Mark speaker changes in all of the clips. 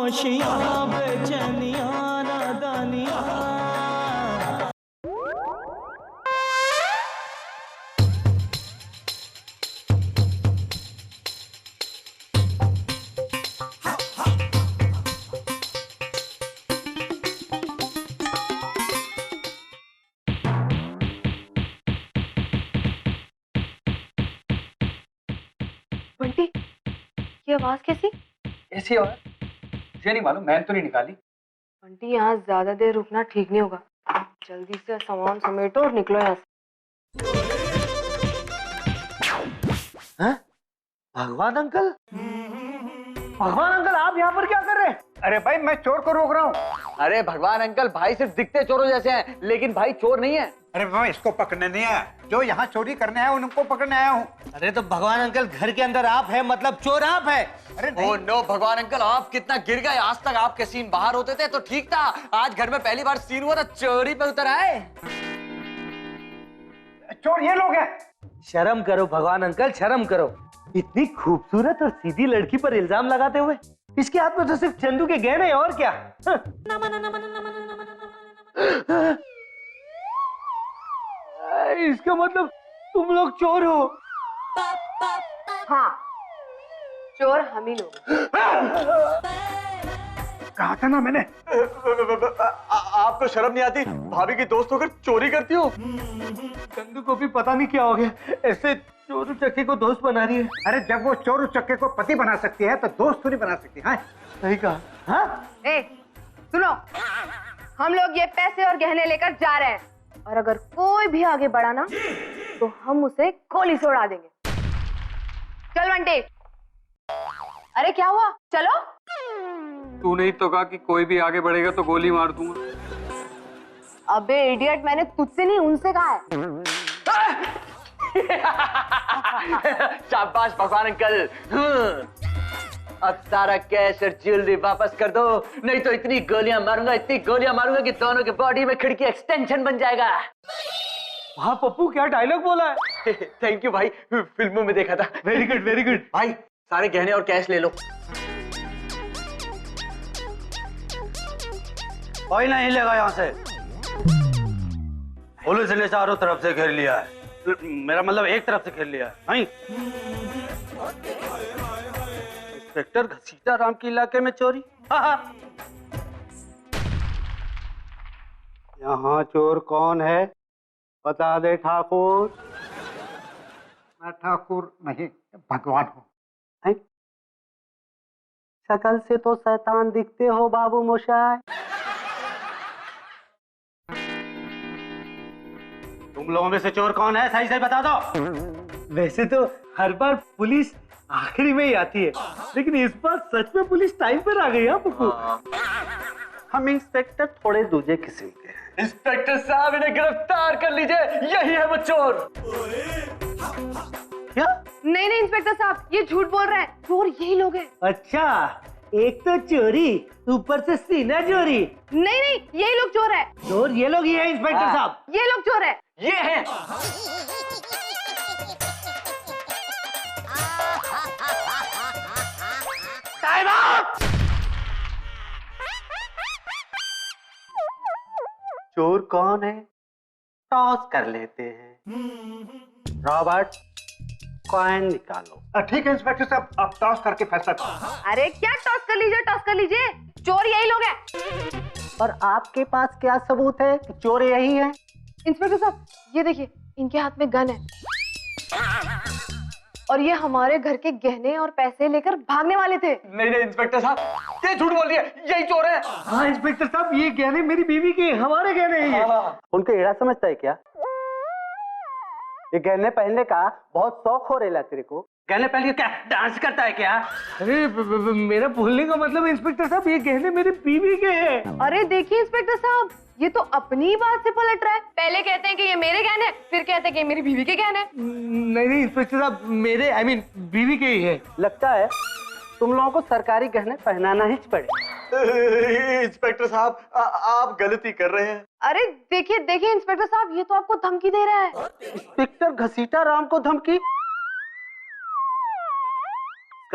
Speaker 1: खामोशियां बेचैनियां नादानियां।
Speaker 2: बंटी, ये आवाज कैसी?
Speaker 3: ऐसी आवाज मुझे नहीं मालूम, मैंने तो नहीं निकाली।
Speaker 2: बंटी, यहाँ ज्यादा देर रुकना ठीक नहीं होगा। जल्दी से सामान समेटो और निकलो यहाँ से।
Speaker 4: भगवान अंकल, भगवान अंकल, आप यहाँ पर क्या कर रहे हैं?
Speaker 3: अरे भाई, मैं चोर को रोक रहा हूँ।
Speaker 5: अरे भगवान अंकल, भाई सिर्फ दिखते चोरों जैसे हैं, लेकिन भाई चोर नहीं है।
Speaker 3: अरे मैं इसको पकड़ने नहीं आया, जो यहाँ चोरी करने आया उनको पकड़ने आया हूँ।
Speaker 4: अरे तो भगवान अंकल, घर के अंदर आप है मतलब चोर आप है।
Speaker 3: अरे नहीं।
Speaker 5: ओह नो भगवान अंकल, आप कितना गिर गए। आज तक आपके सीन बाहर होते थे तो ठीक था, आज घर में पहली बार सीन हुआ था चोरी पे उतर आए।
Speaker 3: चोर ये लोग हैं।
Speaker 4: शर्म करो भगवान अंकल, शर्म करो। इतनी खूबसूरत और सीधी लड़की पर इल्जाम लगाते हुए। इसके हाथ में तो सिर्फ चंदू के गहने और क्या। इसका मतलब तुम लोग चोर हो।
Speaker 2: हाँ, चोर हम ही लोग।
Speaker 3: कहा था ना मैंने।
Speaker 5: आपको शर्म नहीं आती? भाभी की दोस्त होकर चोरी करती हो।
Speaker 4: चंदू को भी पता नहीं क्या हो गया, ऐसे चोर चक्के को दोस्त बना रही है।
Speaker 3: अरे जब वो चोर चक्के को पति बना सकती है तो दोस्त थोड़ी बना सकती है।
Speaker 4: सही कहा। हाँ,
Speaker 2: ए, सुनो, हम लोग ये पैसे और गहने लेकर जा रहे हैं, और अगर कोई भी आगे बढ़ा ना तो हम उसे गोली से उड़ा देंगे। चल बंटी। अरे क्या हुआ, चलो।
Speaker 6: तू नहीं तो कहा कि कोई भी आगे बढ़ेगा तो गोली मार दूंगा।
Speaker 2: अबे इडियट, मैंने तुझसे नहीं उनसे कहा है।
Speaker 5: शाबाश भगवान अंकल। अब सारा कैश और ज्वेलरी वापस कर दो, नहीं तो इतनी गोलियां मारूंगा, इतनी गोलियां मारूंगा कि दोनों के बॉडी में खिड़की एक्सटेंशन बन जाएगा।
Speaker 4: हाँ पप्पू, क्या डायलॉग बोला है।
Speaker 5: थैंक यू भाई, फिल्मों में देखा था।
Speaker 4: Very good, very good.
Speaker 5: भाई सारे गहने और कैश ले लो।
Speaker 4: कोई नहीं हिलेगा यहाँ से। पुलिस ने चारों तरफ से घेर लिया है। मेरा मतलब एक तरफ से घेर लिया है। नहीं, इंस्पेक्टर घसीटा राम के इलाके में चोरी। यहाँ चोर कौन है बता दे ठाकुर।
Speaker 3: मैं ठाकुर नहीं, भगवान हूँ।
Speaker 4: शकल से तो शैतान दिखते हो बाबू मोशाय। तुम लोगों में से चोर कौन है, सही से बता दो। वैसे तो हर बार पुलिस आखिरी में ही आती है, लेकिन इस बार सच में पुलिस टाइम पर आ गई है पप्पू। हम इंस्पेक्टर थोड़े दूजे किस्म के हैं।
Speaker 5: इंस्पेक्टर साहब, इन्हें गिरफ्तार कर लीजिए, यही है वो चोर।
Speaker 4: क्या?
Speaker 2: नहीं नहीं इंस्पेक्टर साहब, ये झूठ बोल रहे हैं, चोर यही लोग हैं।
Speaker 4: अच्छा, एक तो चोरी, ऊपर से सीना चोरी।
Speaker 2: नहीं नहीं, यही लोग चोर है।
Speaker 4: चोर ये लोग ही है इंस्पेक्टर साहब।
Speaker 2: ये लोग चोर है।
Speaker 5: ये है।
Speaker 4: Time out. चोर कौन है टॉस कर लेते हैं। रॉबर्ट, कॉइन निकालो।
Speaker 3: ठीक है इंस्पेक्टर साहब, आप टॉस करके फैसला करो।
Speaker 2: अरे क्या टॉस कर लीजिए, टॉस कर लीजिए, चोर यही लोग हैं।
Speaker 4: पर आपके पास क्या सबूत है कि चोर यही है?
Speaker 2: इंस्पेक्टर साहब, ये देखिए, इनके हाथ में गन है और ये हमारे घर के गहने और पैसे लेकर भागने वाले थे।
Speaker 5: नहीं नहीं इंस्पेक्टर साहब, ये झूठ बोल रही है, यही चोर है।
Speaker 4: हाँ इंस्पेक्टर साहब, ये गहने मेरी बीवी के, हमारे गहने हैं ये। उनके एड़ा समझता है क्या? ये गहने पहनने का बहुत शौक हो रहा है तेरे को। गहने पहन के क्या डांस करता है क्या? अरे मेरा बोलने का मतलब इंस्पेक्टर साहब, ये गहने मेरी बीवी के हैं।
Speaker 2: अरे देखिए इंस्पेक्टर साहब, ये तो अपनी बात से पलट रहा है। पहले कहते हैं कि ये मेरे गहने, फिर कहते हैं कि ये मेरी बीवी के गहने।
Speaker 4: नहीं इंस्पेक्टर साहब, मेरे I mean बीवी के ही है। लगता है तुम लोगों को सरकारी गहने पहनाना ही पड़े।
Speaker 5: इंस्पेक्टर साहब, आप गलती कर रहे हैं।
Speaker 2: अरे देखिए देखिए इंस्पेक्टर साहब, ये तो आपको धमकी दे रहा है।
Speaker 4: इंस्पेक्टर घसीटा राम को धमकी?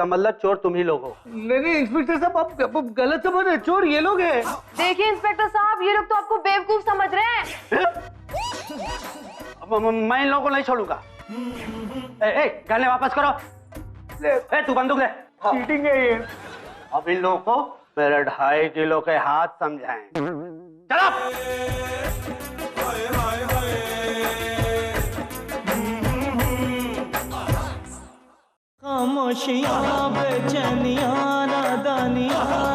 Speaker 4: इसका मतलब चोर तुम ही लोग हो।
Speaker 7: नहीं इंस्पेक्टर साहब आप गलत समझ रहे हैं, चोर ये लोग हैं।
Speaker 2: देखिए इंस्पेक्टर साहब, ये लोग तो आपको बेवकूफ समझ रहे हैं।
Speaker 4: मैं इन लोगों को नहीं छोड़ूंगा। गहने वापस करो। तू बंदूक ले।
Speaker 7: चीटिंग है ये।
Speaker 4: अब इन लोगों को मेरे 2.5 किलो के हाथ समझाएं। चलो।
Speaker 1: खामोशियां बेचैनियां नादानियां